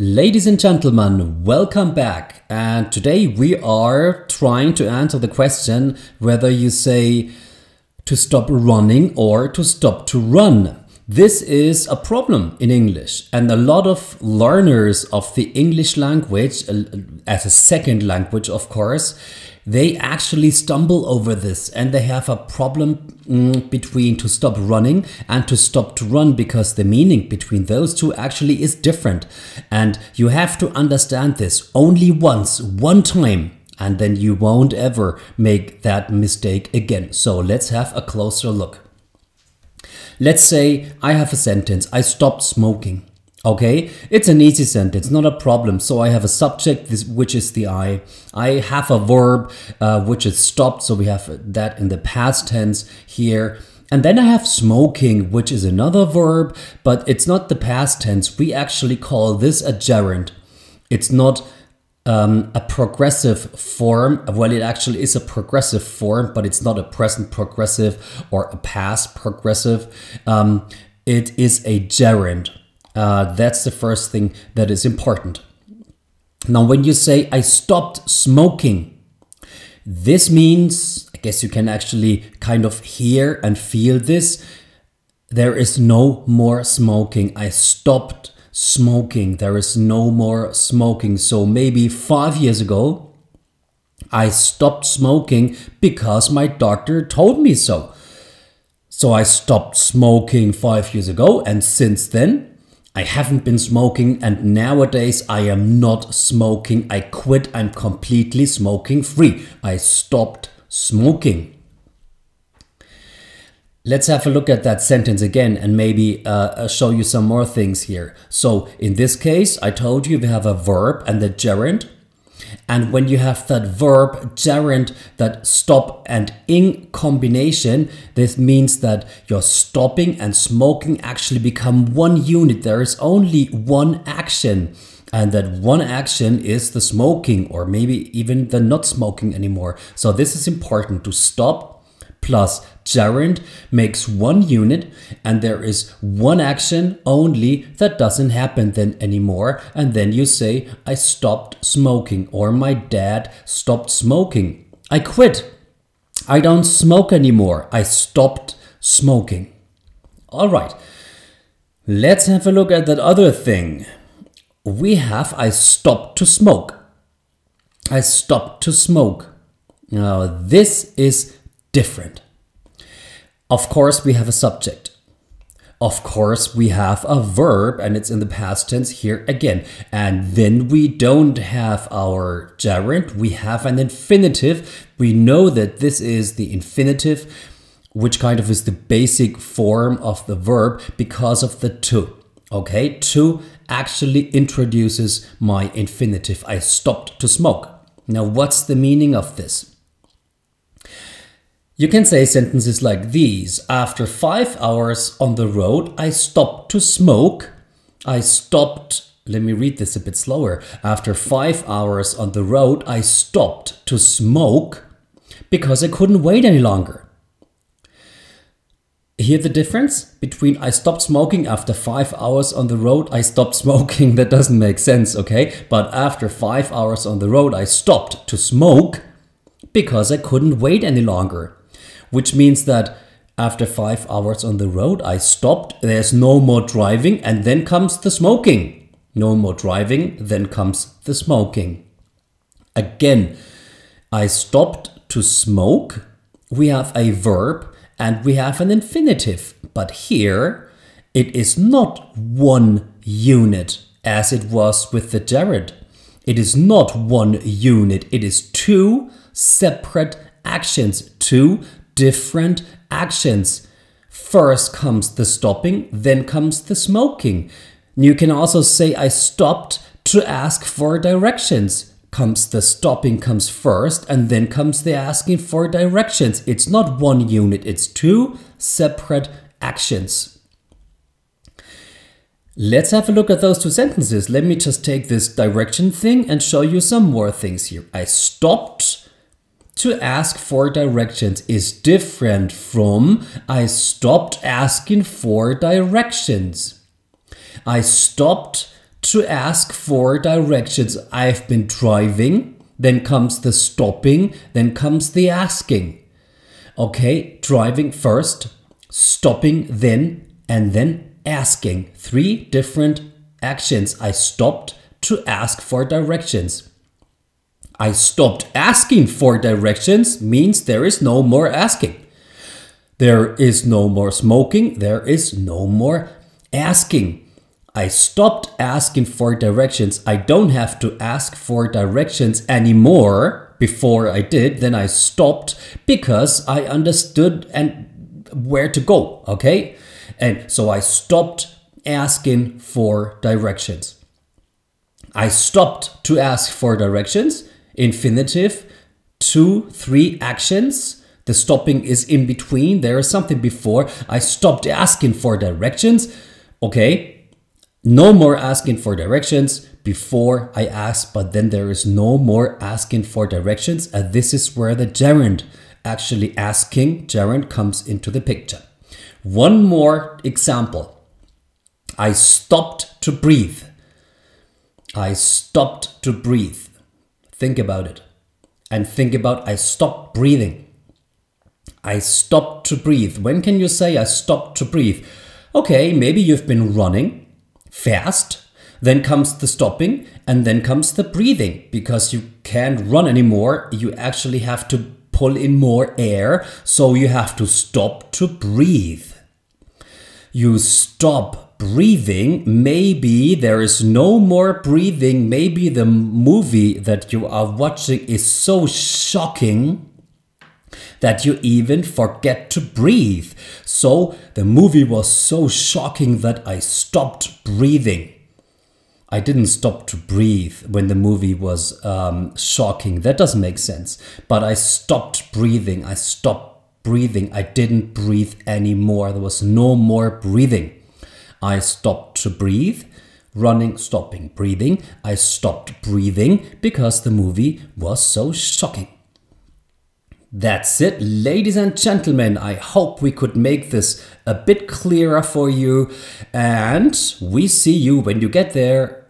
Ladies and gentlemen, welcome back. And today we are trying to answer the question whether you say to stop running or to stop to run. This is a problem in English, and a lot of learners of the English language, as a second language of course, they actually stumble over this and they have a problem between to stop running and to stop to run, because the meaning between those two actually is different. And you have to understand this only once, one time, and then you won't ever make that mistake again. So let's have a closer look. Let's say I have a sentence, I stopped smoking. Okay, it's an easy sentence, not a problem. So I have a subject, which is the I. I have a verb, which is stopped. So we have that in the past tense here. And then I have smoking, which is another verb, but it's not the past tense. We actually call this a gerund. It's not a progressive form. Well, it actually is a progressive form, but it's not a present progressive or a past progressive. It is a gerund. That's the first thing that is important. Now, when you say I stopped smoking, this means, I guess you can actually kind of hear and feel this. There is no more smoking. I stopped smoking. There is no more smoking. So maybe 5 years ago, I stopped smoking because my doctor told me so. So I stopped smoking 5 years ago, and since then, I haven't been smoking, and nowadays I am not smoking. I quit. I'm completely smoking free. I stopped smoking. Let's have a look at that sentence again and maybe show you some more things here. So in this case, I told you we have a verb and the gerund. And when you have that verb, gerund, that stop and ing combination, this means that your stopping and smoking actually become one unit. There is only one action, and that one action is the smoking, or maybe even the not smoking anymore. So this is important. To stop plus gerund makes one unit, and there is one action only that doesn't happen then anymore. And then you say, I stopped smoking, or my dad stopped smoking. I quit. I don't smoke anymore. I stopped smoking. All right. Let's have a look at that other thing. We have I stopped to smoke. I stopped to smoke. Now this is different. Of course, we have a subject. Of course, we have a verb, and it's in the past tense here again. And then we don't have our gerund. We have an infinitive. We know that this is the infinitive, which kind of is the basic form of the verb because of the to. Okay, to actually introduces my infinitive. I stopped to smoke. Now, what's the meaning of this? You can say sentences like these. After 5 hours on the road, I stopped to smoke. I stopped, let me read this a bit slower. After 5 hours on the road, I stopped to smoke because I couldn't wait any longer. Hear the difference between I stopped smoking after 5 hours on the road, I stopped smoking? That doesn't make sense, okay? But after 5 hours on the road, I stopped to smoke because I couldn't wait any longer. Which means that after 5 hours on the road, I stopped, there's no more driving, and then comes the smoking. No more driving, then comes the smoking. Again, I stopped to smoke. We have a verb and we have an infinitive. But here, it is not one unit as it was with the gerund. It is not one unit. It is two separate actions, two different actions. First comes the stopping, then comes the smoking. You can also say I stopped to ask for directions. Comes the stopping comes first, and then comes the asking for directions. It's not one unit, it's two separate actions. Let's have a look at those two sentences. Let me just take this direction thing and show you some more things here. I stopped to ask for directions is different from I stopped asking for directions. I stopped to ask for directions. I've been driving, then comes the stopping, then comes the asking. Okay, driving first, stopping then, and then asking. 3 different actions. I stopped to ask for directions. I stopped asking for directions means there is no more asking. There is no more smoking. There is no more asking. I stopped asking for directions. I don't have to ask for directions anymore. Before I did, then I stopped because I understood and where to go, okay? And so I stopped asking for directions. I stopped to ask for directions. Infinitive, 2, 3 actions. The stopping is in between. There is something before. I stopped asking for directions. Okay, no more asking for directions. Before I asked, but then there is no more asking for directions. And this is where the gerund, actually asking gerund, comes into the picture. One more example. I stopped to breathe. I stopped to breathe. Think about it. And think about I stopped breathing. I stopped to breathe. When can you say I stopped to breathe? Okay, maybe you've been running fast. Then comes the stopping and then comes the breathing. Because you can't run anymore, you actually have to pull in more air. So you have to stop to breathe. You stop breathing. Maybe there is no more breathing. Maybe the movie that you are watching is so shocking that you even forget to breathe. So the movie was so shocking that I stopped breathing. I didn't stop to breathe when the movie was shocking. That doesn't make sense. But I stopped breathing. I stopped breathing. I didn't breathe anymore. There was no more breathing. I stopped to breathe. Running, stopping, breathing. I stopped breathing because the movie was so shocking. That's it, ladies and gentlemen. I hope we could make this a bit clearer for you. And we see you when you get there.